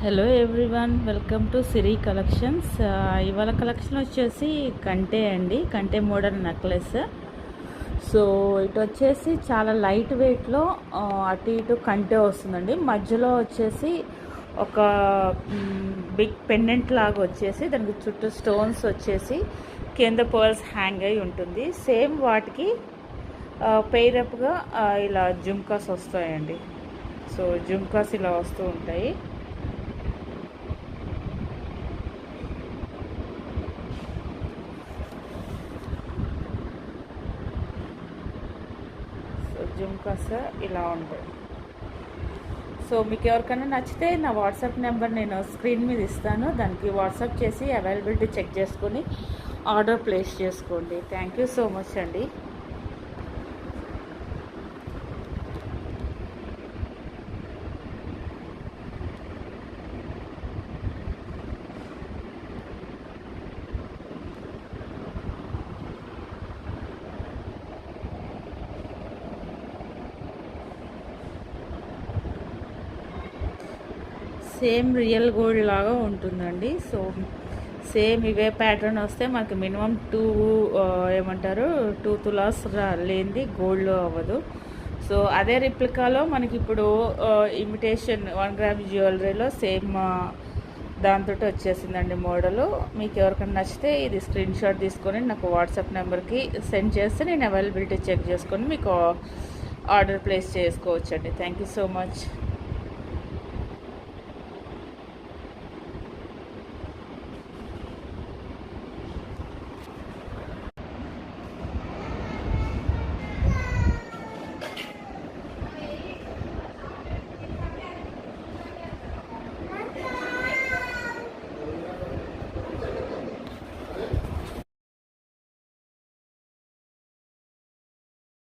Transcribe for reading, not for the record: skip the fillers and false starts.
Hello everyone, welcome to Siri collections. ఇవాళ collection వచ్చేసి కంటే అండి, కంటే మోడల్ నెక్లెస్. సో ఇటు వచ్చేసి చాలా లైట్ వెయిట్లో అటు ఇటు కంటే వస్తుందండి. మధ్యలో వచ్చేసి ఒక బిగ్ పెండెంట్ లాగా వచ్చేసి దానికి చుట్టూ స్టోన్స్ వచ్చేసి కింద పర్ల్స్ హ్యాంగ్ అయి ఉంటుంది. సేమ్ వాటికి పెయిరప్గా ఇలా జుమ్కాస్ వస్తాయండి. సో జుమ్కాస్ ఇలా వస్తూ ఉంటాయి. జుమ్కాస్ ఇలా ఉంటాయి. సో మీకు ఎవరికైనా నచ్చితే నా వాట్సాప్ నెంబర్ నేను స్క్రీన్ మీద ఇస్తాను. దానికి వాట్సాప్ చేసి అవైలబిలిటీ చెక్ చేసుకొని ఆర్డర్ ప్లేస్ చేసుకోండి. థ్యాంక్ యూ సో మచ్ అండి. సేమ్ రియల్ గోల్డ్ లాగా ఉంటుందండి. సో సేమ్ ఇవే ప్యాటర్న్ వస్తే మనకి మినిమం 2 తులాస్ లేనిది గోల్డ్ అవ్వదు. సో అదే రిప్లికాలో మనకి ఇప్పుడు ఇమిటేషన్ 1 గ్రామ్ జ్యువెలరీలో సేమ్ దాంతో వచ్చేసిందండి మోడలు. మీకు ఎవరికైనా నచ్చితే ఇది స్క్రీన్ షాట్ తీసుకొని నాకు వాట్సాప్ నెంబర్కి సెండ్ చేస్తే నేను అవైలబిలిటీ చెక్ చేసుకొని మీకు ఆర్డర్ ప్లేస్ చేసుకోవచ్చండి. Thank you so much.